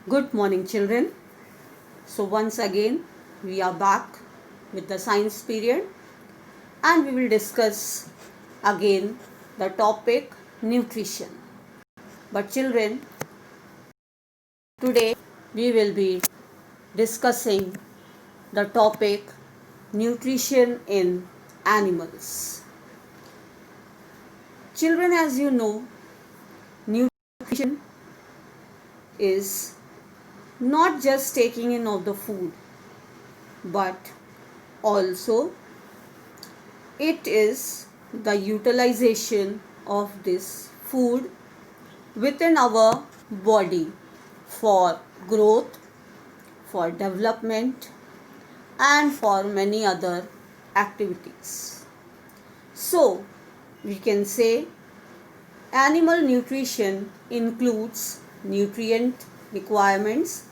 Good morning, children. So, once again, we are back with the science period and we will discuss again the topic nutrition. But, children, today we will be discussing the topic nutrition in animals. Children, as you know, nutrition is not just taking in of the food, but also it is the utilization of this food within our body for growth, for development, and for many other activities. So, we can say animal nutrition includes nutrient requirements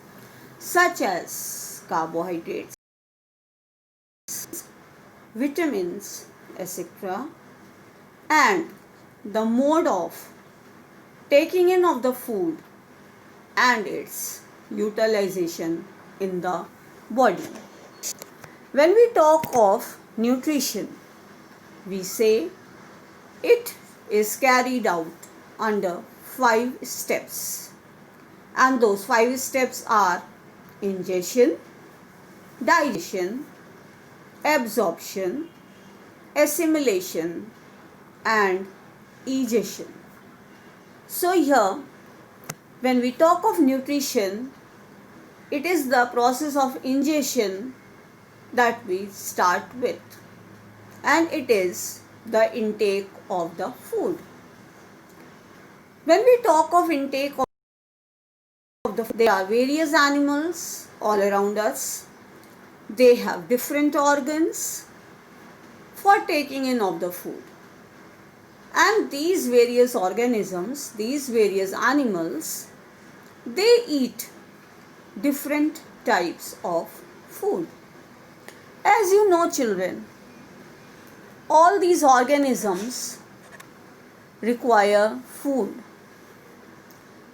such as carbohydrates, vitamins, etc., and the mode of taking in of the food and its utilization in the body. When we talk of nutrition, we say it is carried out under 5 steps, and those 5 steps are ingestion, digestion, absorption, assimilation, and egestion. So here, when we talk of nutrition, it is the process of ingestion that we start with, and it is the intake of the food. When we talk of intake of the food, there are various animals all around us. They have different organs for taking in of the food. And these various organisms, these various animals, they eat different types of food. As you know, children, all these organisms require food,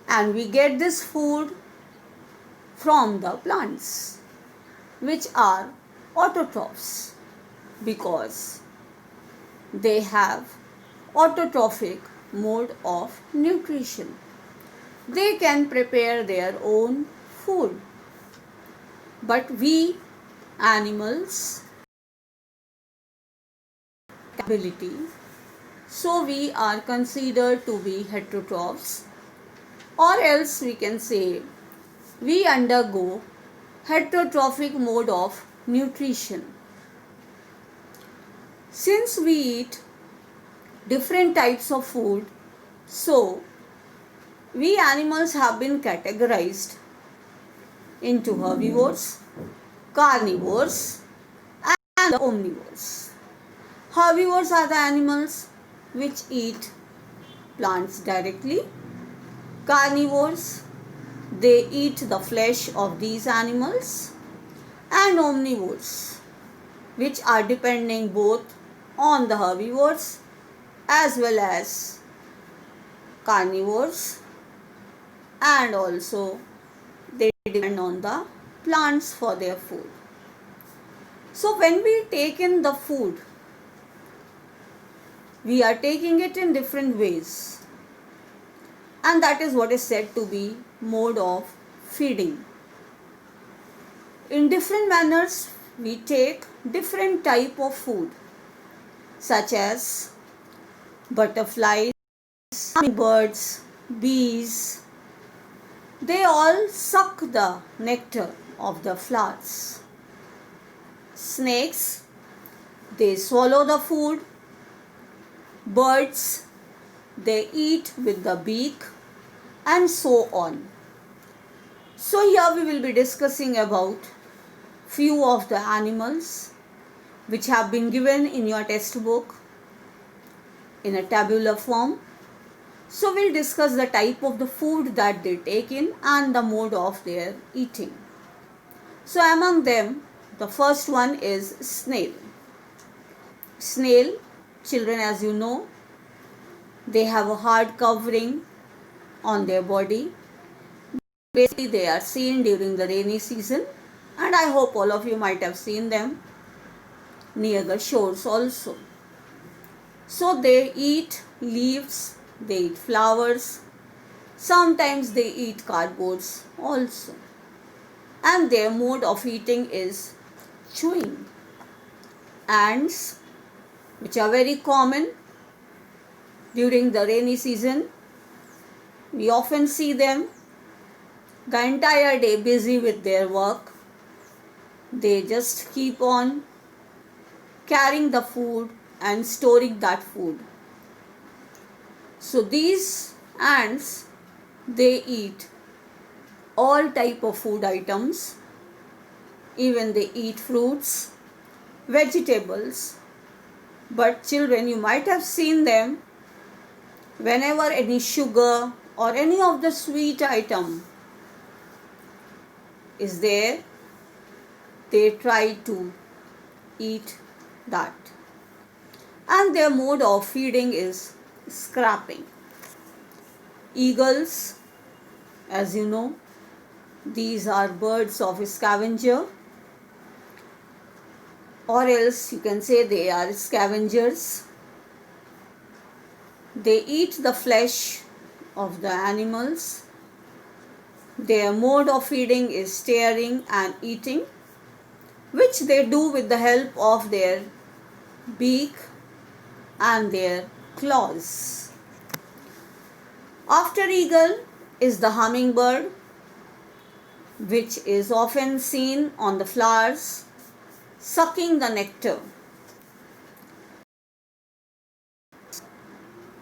and we get this food from the plants, which are autotrophs, because they have autotrophic mode of nutrition. They can prepare their own food. But we animals ability, so we are considered to be heterotrophs, or else we can say we undergo heterotrophic mode of nutrition. Since we eat different types of food, so we animals have been categorized into herbivores, carnivores, and omnivores. Herbivores are the animals which eat plants directly. Carnivores, they eat the flesh of these animals, and omnivores, which are depending both on the herbivores as well as carnivores, and also they depend on the plants for their food. So when we take in the food, we are taking it in different ways, and that is what is said to be mode of feeding. In different manners we take different type of food, such as butterflies, birds, bees. They all suck the nectar of the flowers. Snakes, they swallow the food. Birds, they eat with the beak, and so on. So here we will be discussing about few of the animals which have been given in your textbook in a tabular form. So we'll discuss the type of the food that they take in and the mode of their eating. So among them, the first one is snail. Snail, children, as you know, they have a hard covering on their body. Basically, they are seen during the rainy season, and I hope all of you might have seen them near the shores also. So they eat leaves, they eat flowers, sometimes they eat cardboards also. And their mode of eating is chewing. Ants, which are very common during the rainy season, we often see them the entire day busy with their work. They just keep on carrying the food and storing that food. So these ants, they eat all type of food items. Even they eat fruits, vegetables. But children, you might have seen them whenever any sugar or any of the sweet item is there, they try to eat that. And their mode of feeding is scrapping. Eagles, as you know, these are birds of scavenger, or else you can say they are scavengers. They eat the flesh of the animals. Their mode of feeding is tearing and eating, which they do with the help of their beak and their claws. After eagle is the hummingbird, which is often seen on the flowers sucking the nectar.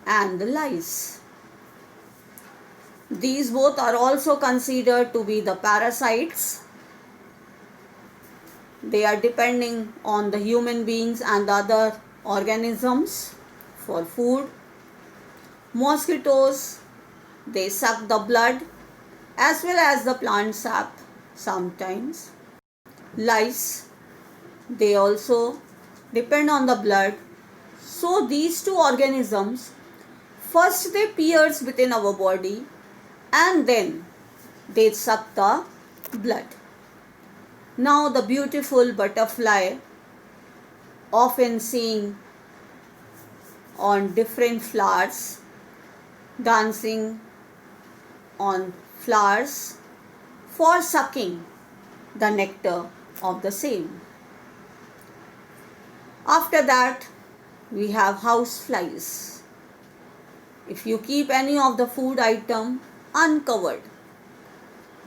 And the lice. These both are also considered to be the parasites. They are depending on the human beings and the other organisms for food. Mosquitoes, they suck the blood as well as the plant sap sometimes. Lice, they also depend on the blood. So these two organisms, first they pierce within our body and then they suck the blood. Now the beautiful butterfly, often seen on different flowers, dancing on flowers for sucking the nectar of the same. After that, we have house flies. If you keep any of the food item uncovered,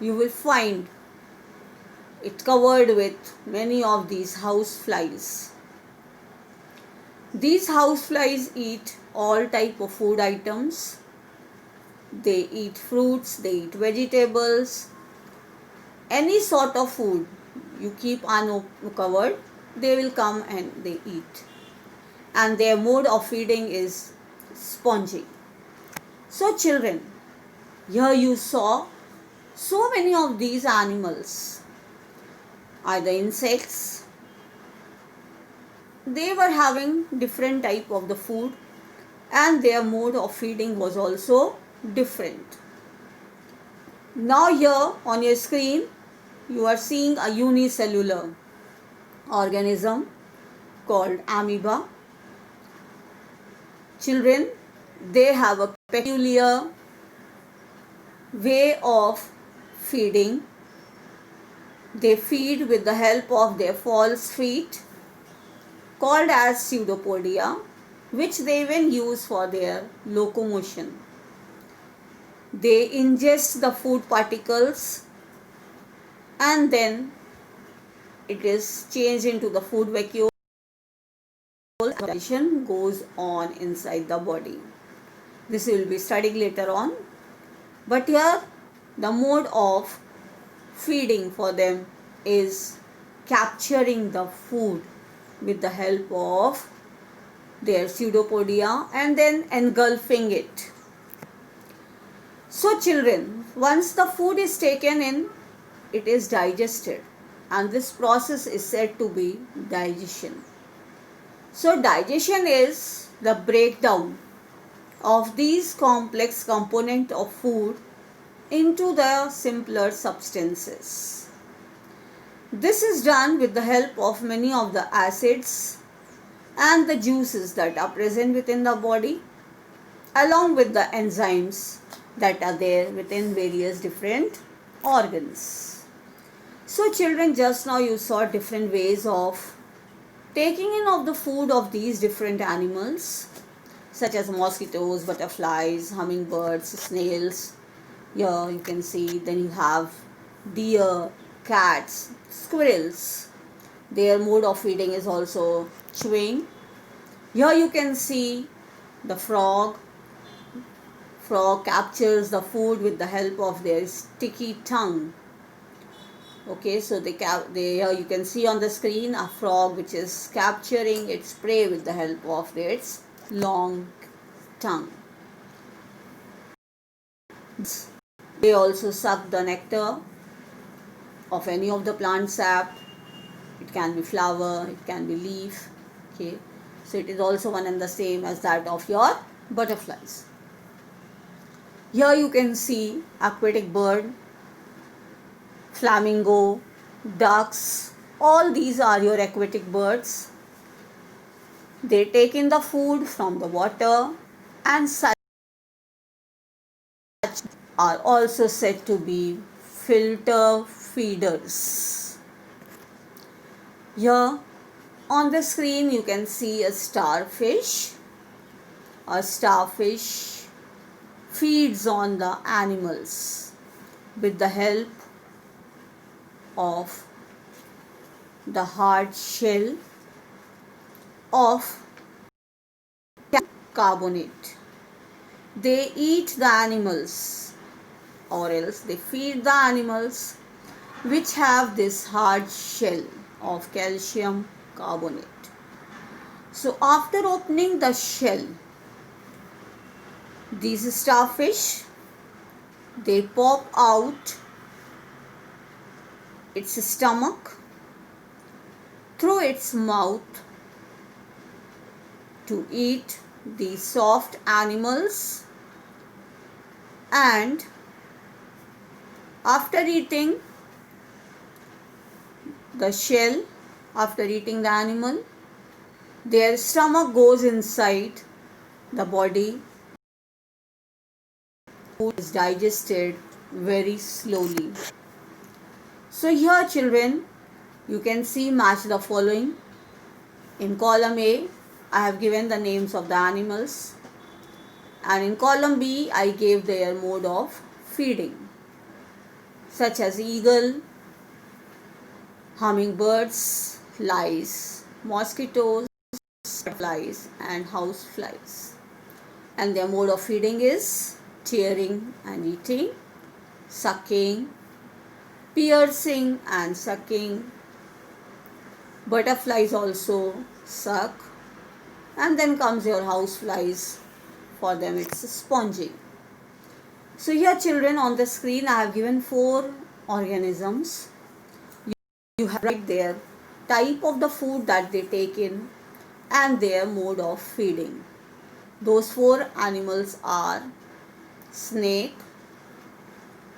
you will find it covered with many of these house flies. These house flies eat all type of food items. They eat fruits, they eat vegetables, any sort of food you keep uncovered, they will come and they eat. And their mode of feeding is sponging. So children, here you saw so many of these animals, either insects, they were having different type of the food and their mode of feeding was also different. Now here on your screen you are seeing a unicellular organism called amoeba. Children, they have a peculiar way of feeding. They feed with the help of their false feet called as pseudopodia, which they even use for their locomotion. They ingest the food particles and then it is changed into the food vacuole. Digestion goes on inside the body. This we will be studying later on. But here the mode of feeding for them is capturing the food with the help of their pseudopodia and then engulfing it. So children, once the food is taken in, it is digested and this process is said to be digestion. So digestion is the breakdown of these complex components of food into the simpler substances. This is done with the help of many of the acids and the juices that are present within the body, along with the enzymes that are there within various different organs. So children, just now you saw different ways of taking in of the food of these different animals, such as mosquitoes, butterflies, hummingbirds, snails. Here you can see, then you have deer, cats, squirrels. Their mode of feeding is also chewing. Here you can see the frog. Frog captures the food with the help of their sticky tongue. Okay, so here you can see on the screen a frog which is capturing its prey with the help of its long tongue. They also suck the nectar of any of the plant sap. It can be flower, it can be leaf. Okay, so it is also one and the same as that of your butterflies. Here you can see aquatic bird, flamingo, ducks. All these are your aquatic birds. They take in the food from the water, and such are also said to be filter feeders. Here on the screen you can see a starfish. A starfish feeds on the animals with the help of the hard shell of carbonate. They eat the animals, or else they feed the animals which have this hard shell of calcium carbonate. So after opening the shell, these starfish, they pop out its stomach through its mouth to eat the soft animals, and after eating the shell, after eating the animal, their stomach goes inside the body. Food is digested very slowly. So here children, you can see match the following. In column A, I have given the names of the animals, and in column B, I gave their mode of feeding, such as eagle, hummingbirds, flies, mosquitoes, butterflies, and house flies. And their mode of feeding is tearing and eating, sucking, piercing and sucking. Butterflies also suck, and then comes your house flies. For them it's sponging. So here children, on the screen I have given 4 organisms. You have right there type of the food that they take in and their mode of feeding. Those 4 animals are snake,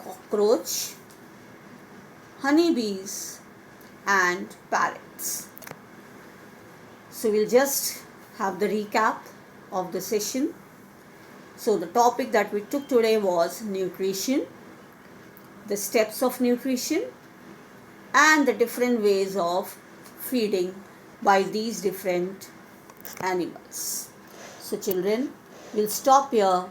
cockroach, honeybees and parrots. So we'll just have the recap of the session. So the topic that we took today was nutrition, the steps of nutrition and the different ways of feeding by these different animals. So children, we'll stop here.